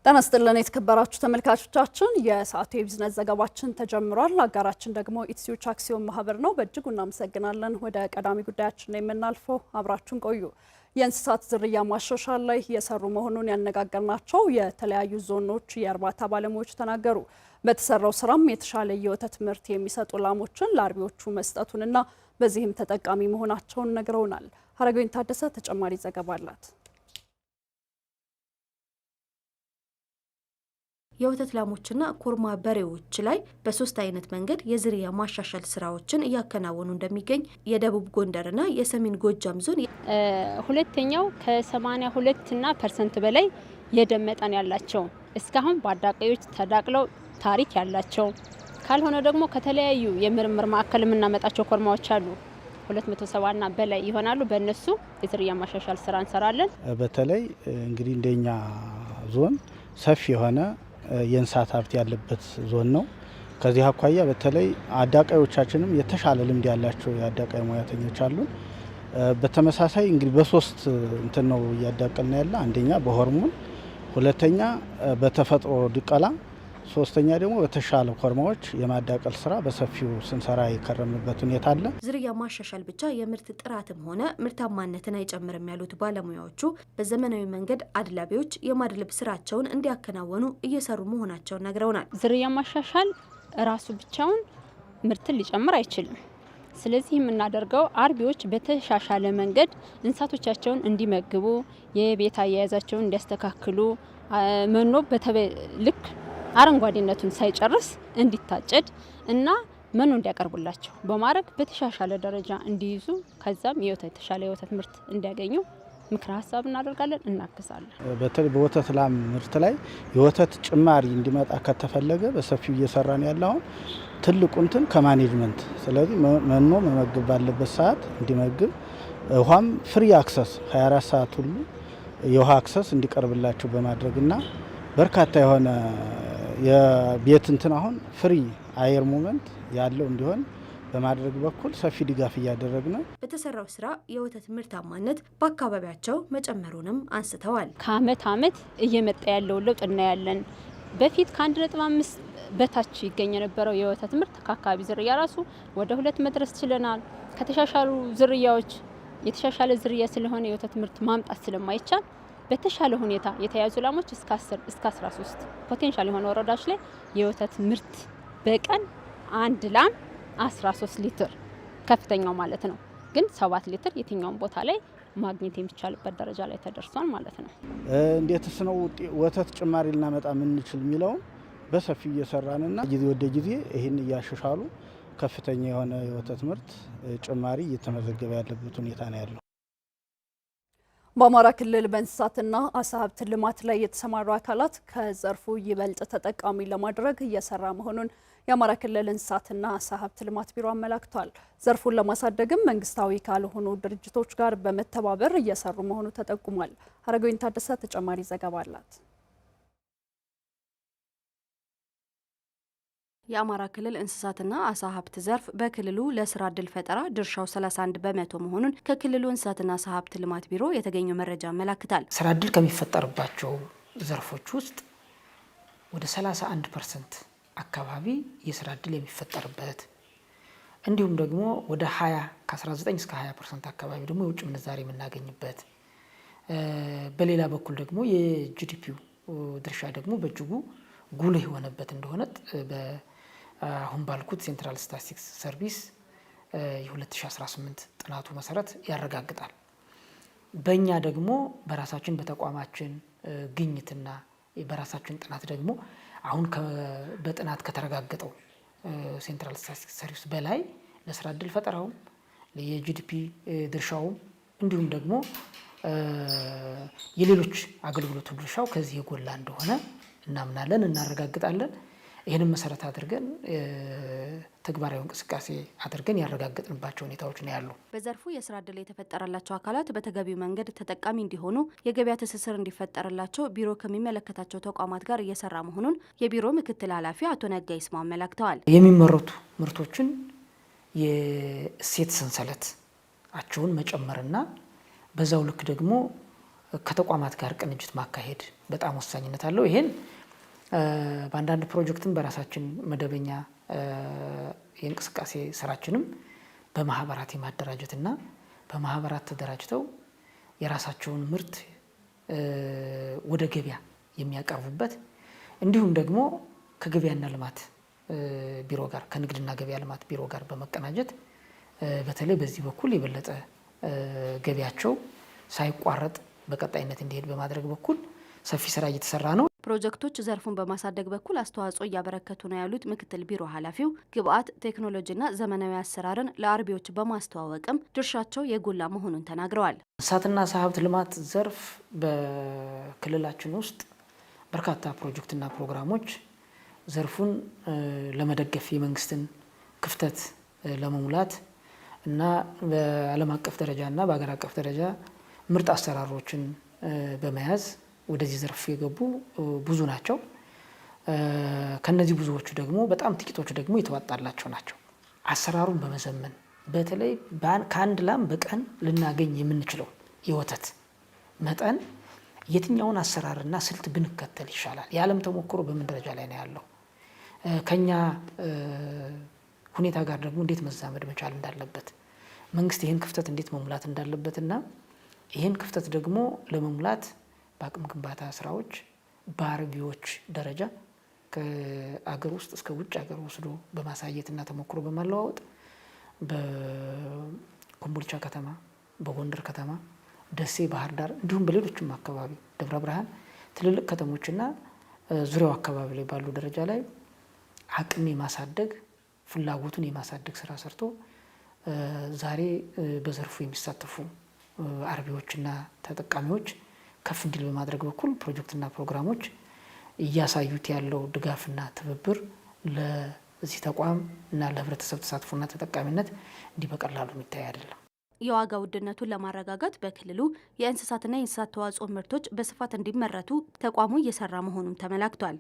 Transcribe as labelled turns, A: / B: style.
A: ጤና ይስጥልን የተከበራችሁ ተመልካቾቻችን የሰዓቱ የቢዝነስ ዘገባችን ተጀምሯል። አጋራችን ደግሞ ኢትሲዩች አክሲዮን ማህበር ነው። በእጅጉ እናመሰግናለን። ወደ ቀዳሚ ጉዳያችን የምናልፈው አብራችሁን ቆዩ። የእንስሳት ዝርያ ማሻሻል ላይ የሰሩ መሆኑን ያነጋገርናቸው የተለያዩ ዞኖች የእርባታ ባለሙያዎች ተናገሩ። በተሰራው ስራም የተሻለ የወተት ምርት የሚሰጡ ላሞችን ለአርቢዎቹ መስጠቱንና በዚህም ተጠቃሚ መሆናቸውን ነግረውናል። ሀረገወይን ታደሰ ተጨማሪ ዘገባ አላት።
B: የወተት ላሞችና ኮርማ በሬዎች ላይ በሶስት አይነት መንገድ የዝርያ ማሻሻል ስራዎችን እያከናወኑ እንደሚገኝ የደቡብ ጎንደርና የሰሜን ጎጃም ዞን
C: ሁለተኛው ከ82% በላይ የደም መጠን ያላቸው እስካሁን በአዳቃዮች ተዳቅለው ታሪክ ያላቸው ካልሆነ ደግሞ ከተለያዩ የምርምር ማዕከል የምናመጣቸው ኮርማዎች አሉ 270ና በላይ ይሆናሉ። በእነሱ የዝርያ ማሻሻል ስራ እንሰራለን።
D: በተለይ እንግዲህ እንደኛ ዞን ሰፊ የሆነ የእንስሳት ሀብት ያለበት ዞን ነው። ከዚህ አኳያ በተለይ አዳቃዮቻችንም የተሻለ ልምድ ያላቸው የአዳቃይ ሙያተኞች አሉ። በተመሳሳይ እንግዲህ በሶስት እንትን ነው እያዳቀልን ያለ። አንደኛ በሆርሞን፣ ሁለተኛ በተፈጥሮ ድቀላ፣ ሶስተኛ ደግሞ በተሻለ ኮርማዎች የማዳቀል ስራ በሰፊው ስንሰራ የከረምንበት ሁኔታ አለ።
B: ዝርያ ማሻሻል ብቻ የምርት ጥራትም ሆነ ምርታማነትን አይጨምርም ያሉት ባለሙያዎቹ በዘመናዊ መንገድ አድላቢዎች የማድለብ ስራቸውን እንዲያከናወኑ እየሰሩ መሆናቸውን ነግረውናል።
C: ዝርያ ማሻሻል ራሱ ብቻውን ምርትን ሊጨምር አይችልም። ስለዚህ የምናደርገው አርቢዎች በተሻሻለ መንገድ እንስሳቶቻቸውን እንዲመግቡ፣ የቤት አያያዛቸውን እንዲያስተካክሉ፣ መኖ ልክ አረንጓዴነቱን ሳይጨርስ እንዲታጨድ እና መኖ እንዲያቀርቡላቸው በማድረግ በተሻሻለ ደረጃ እንዲይዙ ከዛም የተሻለ የወተት ምርት እንዲያገኙ ምክረ ሀሳብ እናደርጋለን፣ እናግዛለን።
D: በተለይ በወተት ላም ምርት ላይ የወተት ጭማሪ እንዲመጣ ከተፈለገ በሰፊው እየሰራን ያለው ትልቁ እንትን ከማኔጅመንት። ስለዚህ መኖ መመገብ ባለበት ሰዓት እንዲመግብ፣ ውሃም ፍሪ አክሰስ 24 ሰዓት ሁሉ የውሃ አክሰስ እንዲቀርብላቸው በማድረግና በርካታ የሆነ የቤት እንትን አሁን ፍሪ አየር ሞመንት ያለው እንዲሆን በማድረግ በኩል ሰፊ ድጋፍ እያደረግን ነው።
B: በተሰራው ስራ የወተት ምርታማነት በአካባቢያቸው መጨመሩንም አንስተዋል።
C: ከአመት አመት እየመጣ ያለው ለውጥ እናያለን። በፊት ከ1.5 በታች ይገኝ የነበረው የወተት ምርት ከአካባቢ ዝርያ ራሱ ወደ 2 መድረስ ችለናል። ከተሻሻሉ ዝርያዎች የተሻሻለ ዝርያ ስለሆነ የወተት ምርት ማምጣት ስለማይቻል በተሻለ ሁኔታ የተያዙ ላሞች እስከ 10 እስከ 13 ፖቴንሻል የሆነ ወረዳዎች ላይ የወተት ምርት በቀን አንድ ላም 13 ሊትር ከፍተኛው ማለት ነው። ግን 7 ሊትር የትኛውም ቦታ ላይ ማግኘት የሚቻልበት ደረጃ ላይ ተደርሷል ማለት ነው።
D: እንዴትስ ነው ወተት ጭማሪ ልናመጣ ምንችል የሚለው በሰፊው እየሰራንና ጊዜ ወደ ጊዜ ይህን እያሻሻሉ ከፍተኛ የሆነ የወተት ምርት ጭማሪ እየተመዘገበ ያለበት ሁኔታ ነው ያለው።
A: በአማራ ክልል በእንስሳትና አሳ ሀብት ልማት ላይ የተሰማሩ አካላት ከዘርፉ ይበልጥ ተጠቃሚ ለማድረግ እየሰራ መሆኑን የአማራ ክልል እንስሳትና አሳ ሀብት ልማት ቢሮ አመላክቷል። ዘርፉን ለማሳደግም መንግስታዊ ካልሆኑ ድርጅቶች ጋር በመተባበር እየሰሩ መሆኑ ተጠቁሟል። ሀረገወይን ታደሰ ተጨማሪ ዘገባ አላት።
B: የአማራ ክልል እንስሳትና አሳ ሀብት ዘርፍ በክልሉ ለስራ እድል ፈጠራ ድርሻው 31 በመቶ መሆኑን ከክልሉ እንስሳትና አሳ ሀብት ልማት ቢሮ የተገኘው መረጃ ያመለክታል።
E: ስራ እድል ከሚፈጠርባቸው ዘርፎች ውስጥ ወደ 31% አካባቢ የስራ እድል የሚፈጠርበት እንዲሁም ደግሞ ወደ 19 እስከ 20% አካባቢ ደግሞ የውጭ ምንዛሬ የምናገኝበት በሌላ በኩል ደግሞ የጂዲፒው ድርሻ ደግሞ በእጅጉ ጉልህ የሆነበት እንደሆነ አሁን ባልኩት ሴንትራል ስታቲስቲክስ ሰርቪስ የ2018 ጥናቱ መሰረት ያረጋግጣል። በእኛ ደግሞ በራሳችን በተቋማችን ግኝትና በራሳችን ጥናት ደግሞ አሁን በጥናት ከተረጋገጠው ሴንትራል ስታቲስቲክስ ሰርቪስ በላይ ለስራ እድል ፈጠራውም የጂዲፒ ድርሻውም እንዲሁም ደግሞ የሌሎች አገልግሎት ድርሻው ከዚህ የጎላ እንደሆነ እናምናለን፣ እናረጋግጣለን። ይህንን መሰረት አድርገን ተግባራዊ እንቅስቃሴ አድርገን ያረጋግጥንባቸው ሁኔታዎች ነው ያሉ።
B: በዘርፉ የስራ እድል የተፈጠረላቸው አካላት በተገቢው መንገድ ተጠቃሚ እንዲሆኑ የገበያ ትስስር እንዲፈጠርላቸው ቢሮ ከሚመለከታቸው ተቋማት ጋር እየሰራ መሆኑን የቢሮ ምክትል ኃላፊ አቶ ነጋ ይስማ አመላክተዋል።
E: የሚመረቱ ምርቶችን የእሴት ሰንሰለታቸውን መጨመርና በዛው ልክ ደግሞ ከተቋማት ጋር ቅንጅት ማካሄድ በጣም ወሳኝነት አለው። ይሄን በአንዳንድ ፕሮጀክትም በራሳችን መደበኛ የእንቅስቃሴ ስራችንም በማህበራት የማደራጀትና በማህበራት ተደራጅተው የራሳቸውን ምርት ወደ ገበያ የሚያቀርቡበት እንዲሁም ደግሞ ከገበያና ልማት ቢሮ ጋር ከንግድና ገበያ ልማት ቢሮ ጋር በመቀናጀት በተለይ በዚህ በኩል የበለጠ ገበያቸው ሳይቋረጥ በቀጣይነት እንዲሄድ በማድረግ በኩል ሰፊ ስራ እየተሰራ ነው።
B: ፕሮጀክቶች ዘርፉን በማሳደግ በኩል አስተዋጽኦ እያበረከቱ ነው ያሉት ምክትል ቢሮ ኃላፊው ግብአት ቴክኖሎጂና ዘመናዊ አሰራርን ለአርቢዎች በማስተዋወቅም ድርሻቸው የጎላ መሆኑን ተናግረዋል።
E: እንስሳትና ዓሳ ሀብት ልማት ዘርፍ በክልላችን ውስጥ በርካታ ፕሮጀክትና ፕሮግራሞች ዘርፉን ለመደገፍ የመንግስትን ክፍተት ለመሙላት እና በዓለም አቀፍ ደረጃና በሀገር አቀፍ ደረጃ ምርጥ አሰራሮችን በመያዝ ወደዚህ ዘርፍ የገቡ ብዙ ናቸው። ከነዚህ ብዙዎቹ ደግሞ በጣም ጥቂቶቹ ደግሞ የተዋጣላቸው ናቸው። አሰራሩን በመዘመን በተለይ ከአንድ ላም በቀን ልናገኝ የምንችለው የወተት መጠን የትኛውን አሰራርና ስልት ብንከተል ይሻላል? የዓለም ተሞክሮ በምን ደረጃ ላይ ነው ያለው? ከኛ ሁኔታ ጋር ደግሞ እንዴት መዛመድ መቻል እንዳለበት መንግስት ይህን ክፍተት እንዴት መሙላት እንዳለበትና ይህን ክፍተት ደግሞ ለመሙላት በአቅም ግንባታ ስራዎች በአርቢዎች ደረጃ ከአገር ውስጥ እስከ ውጭ ሀገር ወስዶ በማሳየትና ተሞክሮ በማለዋወጥ በኮምቦልቻ ከተማ፣ በጎንደር ከተማ፣ ደሴ፣ ባህር ዳር እንዲሁም በሌሎችም አካባቢ ደብረ ብርሃን ትልልቅ ከተሞችና ዙሪያው አካባቢ ላይ ባሉ ደረጃ ላይ አቅም የማሳደግ ፍላጎቱን የማሳደግ ስራ ሰርቶ ዛሬ በዘርፉ የሚሳተፉ አርቢዎችና ተጠቃሚዎች ከፍ እንዲል በማድረግ በኩል ፕሮጀክትና ፕሮግራሞች እያሳዩት ያለው ድጋፍና ትብብር ለዚህ ተቋም እና ለህብረተሰብ ተሳትፎና ተጠቃሚነት እንዲህ በቀላሉ የሚታይ አይደለም።
B: የዋጋ ውድነቱን ለማረጋጋት በክልሉ የእንስሳትና የእንስሳት ተዋጽኦ ምርቶች በስፋት እንዲመረቱ ተቋሙ እየሰራ መሆኑን ተመላክቷል።